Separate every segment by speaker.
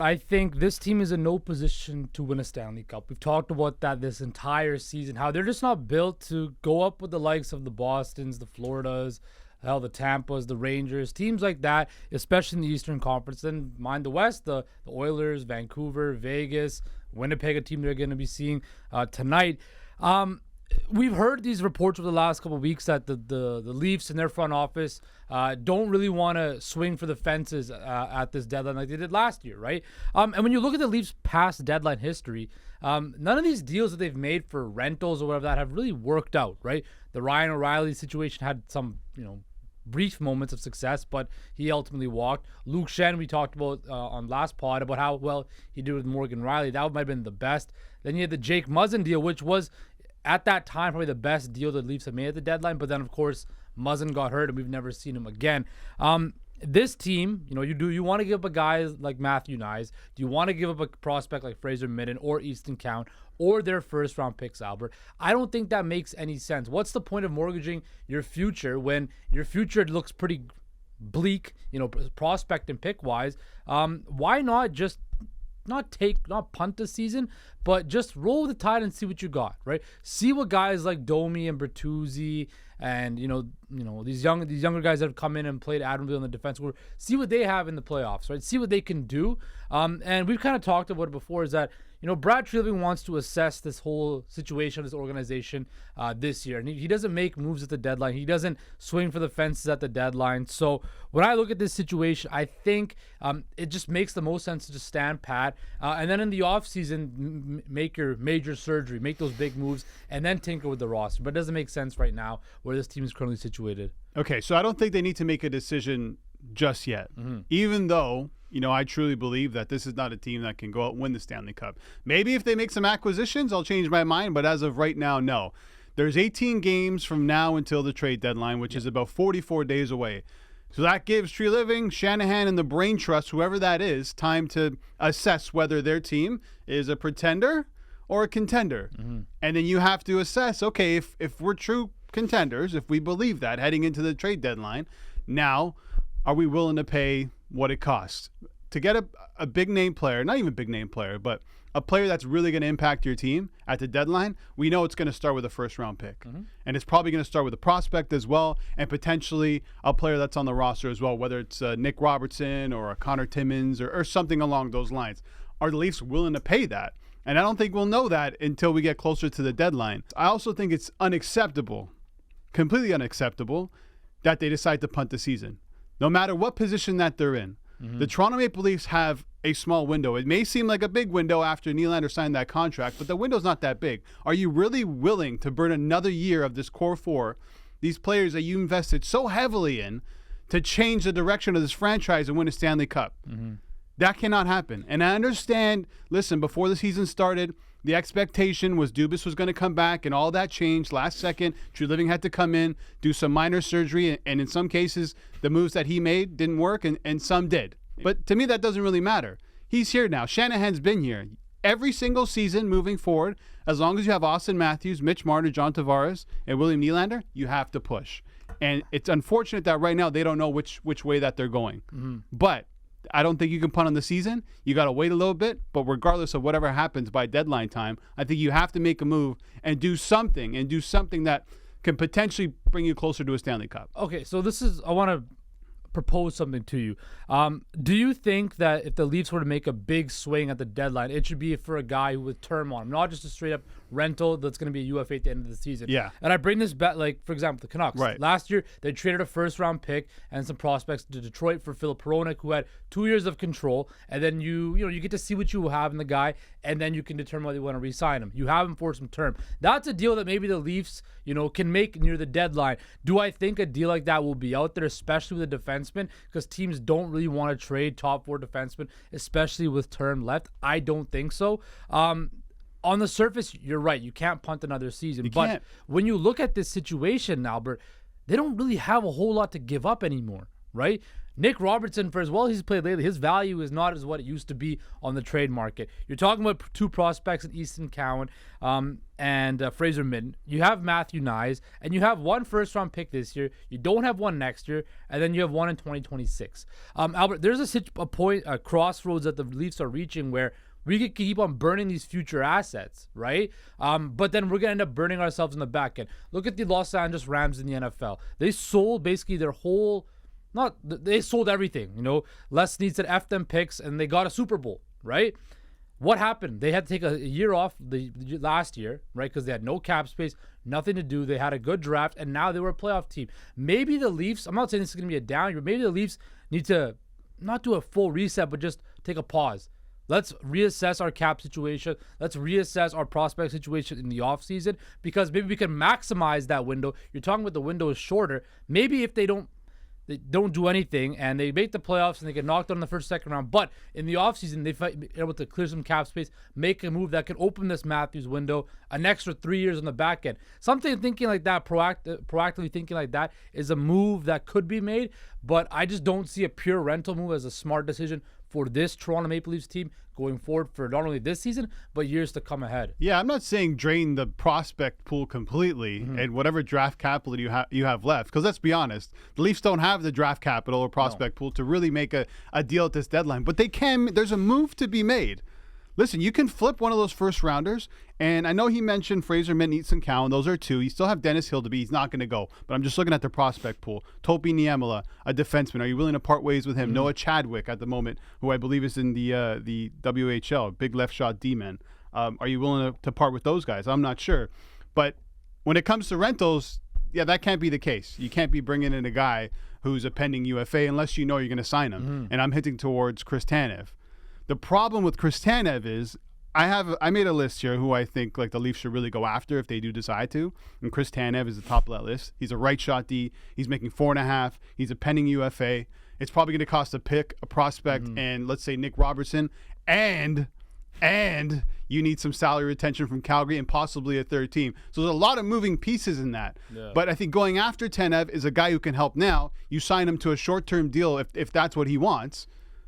Speaker 1: I think this team is in no position to win a Stanley Cup. We've talked about that this entire season, how they're just not built to go up with the likes of the Bostons, the Floridas, hell, the Tampas, the Rangers, teams like that, especially in the Eastern Conference. Then mind the West, the Oilers, Vancouver, Vegas, Winnipeg, a team they're going to be seeing tonight. We've heard these reports over the last couple of weeks that the Leafs and their front office don't really want to swing for the fences at this deadline like they did last year, right? And when you look at the Leafs' past deadline history, none of these deals that they've made for rentals or whatever that have really worked out, right? The Ryan O'Reilly situation had some, brief moments of success, but he ultimately walked. Luke Shen, we talked about on last pod about how well he did with Morgan Riley. That might have been the best. Then you had the Jake Muzzin deal, which was at that time probably the best deal the Leafs had made at the deadline. But then, of course, Muzzin got hurt, and we've never seen him again. This team, you want to give up a guy like Matthew Nyes? Do you want to give up a prospect like Fraser Midden or Easton Count or their first-round picks, Albert? I don't think that makes any sense. What's the point of mortgaging your future when your future looks pretty bleak, prospect and pick-wise? Why not just not punt the season, but just roll the tide and see what you got, right? See what guys like Domi and Bertuzzi and these younger guys that have come in and played admirably on the defense. See what they have in the playoffs, right? See what they can do. And we've kind of talked about it before. Is that Brad Treliving wants to assess this whole situation of this organization this year, and he doesn't make moves at the deadline. He doesn't swing for the fences at the deadline. So when I look at this situation, I think it just makes the most sense to just stand pat, and then in the offseason make your major surgery, make those big moves, and then tinker with the roster. But it doesn't make sense right now where this team is currently situated.
Speaker 2: Okay, so I don't think they need to make a decision just yet, even though I truly believe that this is not a team that can go out and win the Stanley Cup. Maybe if they make some acquisitions, I'll change my mind, but as of right now, no. There's 18 games from now until the trade deadline, which is about 44 days away. So that gives Treliving, Shanahan, and the Brain Trust, whoever that is, time to assess whether their team is a pretender or a contender. And then you have to assess, okay, if we're true contenders, if we believe that heading into the trade deadline, now are we willing to pay what it costs to get a big name player, not even a big name player, but a player that's really going to impact your team at the deadline? We know it's going to start with a first round pick, and it's probably going to start with a prospect as well, and potentially a player that's on the roster as well, whether it's Nick Robertson or a Connor Timmins or something along those lines. Are the Leafs willing to pay that? And I don't think we'll know that until we get closer to the deadline. I also think it's unacceptable, completely unacceptable, that they decide to punt the season, no matter what position that they're in. The Toronto Maple Leafs have a small window. It may seem like a big window after Nylander signed that contract, but the window's not that big. Are you really willing to burn another year of this core four, these players that you invested so heavily in, to change the direction of this franchise and win a Stanley Cup? That cannot happen. And I understand, listen, before the season started, the expectation was Dubas was going to come back, and all that changed last second. Treliving had to come in, do some minor surgery, and in some cases, the moves that he made didn't work, and some did. But to me, that doesn't really matter. He's here now. Shanahan's been here. Every single season moving forward, as long as you have Austin Matthews, Mitch Marner, John Tavares, and William Nylander, you have to push. And it's unfortunate that right now they don't know which way that they're going. But I don't think you can punt on the season. You got to wait a little bit, but regardless of whatever happens by deadline time, I think you have to make a move and do something that can potentially bring you closer to a Stanley Cup.
Speaker 1: Okay, so I want to propose something to you. Do you think that if the Leafs were to make a big swing at the deadline, it should be for a guy with term on him, not just a straight up rental that's going to be a UFA at the end of the season?
Speaker 2: Yeah.
Speaker 1: And I bring this back, like, for example, the Canucks.
Speaker 2: Right.
Speaker 1: Last year, they traded a first-round pick and some prospects to Detroit for Filip Hronek, who had 2 years of control, and then you get to see what you have in the guy, and then you can determine whether you want to re-sign him. You have him for some term. That's a deal that maybe the Leafs, can make near the deadline. Do I think a deal like that will be out there, especially with a defenseman? Because teams don't really want to trade top four defensemen, especially with term left. I don't think so. On the surface, you're right. You can't punt another season. But when you look at this situation, Albert, they don't really have a whole lot to give up anymore, right? Nick Robertson, for as well as he's played lately, his value is not as what it used to be on the trade market. You're talking about 2 prospects in Easton Cowan and Fraser Minton. You have Matthew Nyes, and you have 1 first-round pick this year. You don't have 1 next year, and then you have 1 in 2026. Albert, there's a crossroads that the Leafs are reaching where we could keep on burning these future assets, right? But then we're going to end up burning ourselves in the back end. Look at the Los Angeles Rams in the NFL. They sold basically their whole, they sold everything, Les Snead said F them picks, and they got a Super Bowl, right? What happened? They had to take a year off the last year, right? Because they had no cap space, nothing to do. They had a good draft, and now they were a playoff team. Maybe the Leafs, I'm not saying this is going to be a down year, maybe the Leafs need to not do a full reset, but just take a pause. Let's reassess our cap situation. Let's reassess our prospect situation in the offseason, because maybe we can maximize that window. You're talking about the window is shorter. Maybe if they don't do anything and they make the playoffs and they get knocked out in the first, second round, but in the offseason they're able to clear some cap space, make a move that can open this Matthews window, an extra 3 years on the back end. Something thinking like that, proactively thinking like that is a move that could be made, but I just don't see a pure rental move as a smart decision for this Toronto Maple Leafs team going forward for not only this season, but years to come ahead.
Speaker 2: Yeah, I'm not saying drain the prospect pool completely and whatever draft capital you have left, because let's be honest, the Leafs don't have the draft capital or prospect pool to really make a deal at this deadline, but they can. There's a move to be made. Listen, you can flip one of those first rounders, and I know he mentioned Fraser Minton, Easton Cowan. Those are 2. You still have Dennis Hill to be. He's not going to go, but I'm just looking at the prospect pool. Topi Niemela, a defenseman. Are you willing to part ways with him? Noah Chadwick at the moment, who I believe is in the WHL, big left shot D-man. Are you willing to part with those guys? I'm not sure. But when it comes to rentals, yeah, that can't be the case. You can't be bringing in a guy who's a pending UFA unless you know you're going to sign him. And I'm hinting towards Chris Tanev. The problem with Chris Tanev is I made a list here who I think like the Leafs should really go after if they do decide to. And Chris Tanev is the top of that list. He's a right shot D. He's making 4.5. He's a pending UFA. It's probably going to cost a pick, a prospect, and let's say Nick Robertson. And you need some salary retention from Calgary and possibly a third team. So there's a lot of moving pieces in that. Yeah. But I think going after Tanev is a guy who can help now. You sign him to a short-term deal if that's what he wants.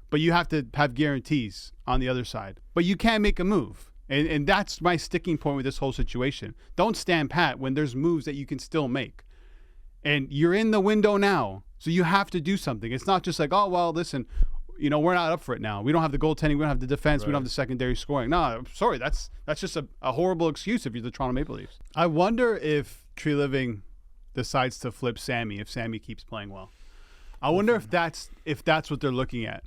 Speaker 2: But you have to have guarantees on the other side. But you can make a move. And that's my sticking point with this whole situation. Don't stand pat when there's moves that you can still make. And you're in the window now, so you have to do something. It's not just like, oh, well, listen, we're not up for it now. We don't have the goaltending. We don't have the defense. Right. We don't have the secondary scoring. No, I'm sorry. That's just a horrible excuse if you're the Toronto Maple Leafs. I wonder if Treliving decides to flip Sammy if Sammy keeps playing well. I wonder if that's what they're looking at.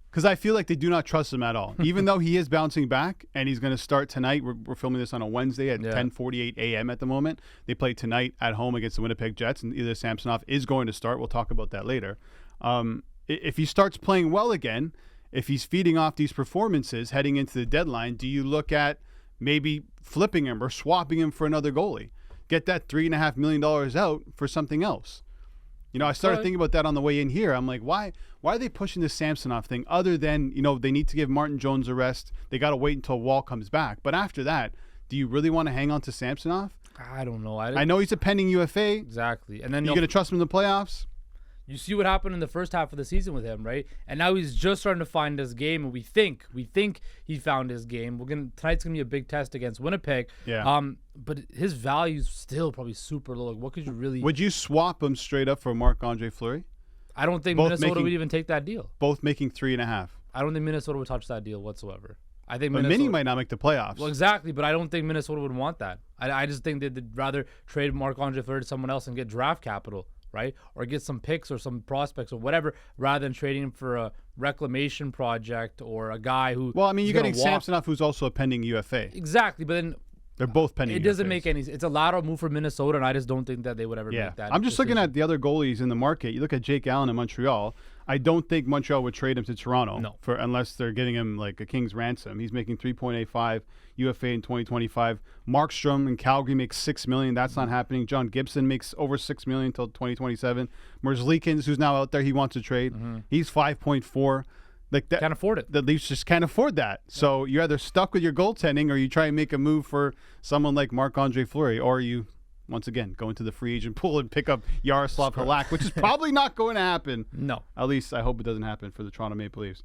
Speaker 2: Because I feel like they do not trust him at all. Even though he is bouncing back and he's going to start tonight. We're filming this on a Wednesday at 10:48 a.m. at the moment. They play tonight at home against the Winnipeg Jets, and Ilya Samsonov is going to start. We'll talk about that later. If he starts playing well again, if he's feeding off these performances heading into the deadline, do you look at maybe flipping him or swapping him for another goalie? Get that $3.5 million out for something else. I started thinking about that on the way in here. I'm like, why are they pushing this Samsonov thing other than, they need to give Martin Jones a rest. They got to wait until Wall comes back. But after that, do you really want to hang on to Samsonov?
Speaker 1: I don't know.
Speaker 2: I know he's a pending UFA.
Speaker 1: Exactly. And then
Speaker 2: you're going to trust him in the playoffs?
Speaker 1: You see what happened in the first half of the season with him, right? And now he's just starting to find his game, and we think he found his game. Tonight's gonna be a big test against Winnipeg.
Speaker 2: Yeah.
Speaker 1: But his value's still probably super low. Like, what could you really?
Speaker 2: Would you swap him straight up for Marc-Andre Fleury?
Speaker 1: I don't think Minnesota would even take that deal.
Speaker 2: Both making 3.5.
Speaker 1: I don't think Minnesota would touch that deal whatsoever. I think
Speaker 2: Minnie might not make the playoffs.
Speaker 1: Well, exactly, but I don't think Minnesota would want that. I just think they'd rather trade Marc-Andre Fleury to someone else and get draft capital. Right? Or get some picks or some prospects or whatever, rather than trading him for a reclamation project or a guy who.
Speaker 2: Well, I mean, you're getting Samsonov, who's also a pending UFA.
Speaker 1: Exactly, but then
Speaker 2: they're both pending.
Speaker 1: It doesn't make any. It's a lateral move for Minnesota, and I just don't think that they would ever make that.
Speaker 2: I'm just looking at the other goalies in the market. You look at Jake Allen in Montreal. I don't think Montreal would trade him to Toronto unless they're getting him like a king's ransom. He's making 3.85 UFA in 2025. Markstrom in Calgary makes $6 million. That's not happening. John Gibson makes over $6 million until 2027. Merzlikins, who's now out there, he wants to trade. He's 5.4. Like that,
Speaker 1: can't afford it.
Speaker 2: The Leafs just can't afford that. So you're either stuck with your goaltending or you try and make a move for someone like Marc-Andre Fleury, or you once again, go into the free agent pool and pick up Yaroslav Halak, which is probably not going to happen.
Speaker 1: No.
Speaker 2: At least I hope it doesn't happen for the Toronto Maple Leafs.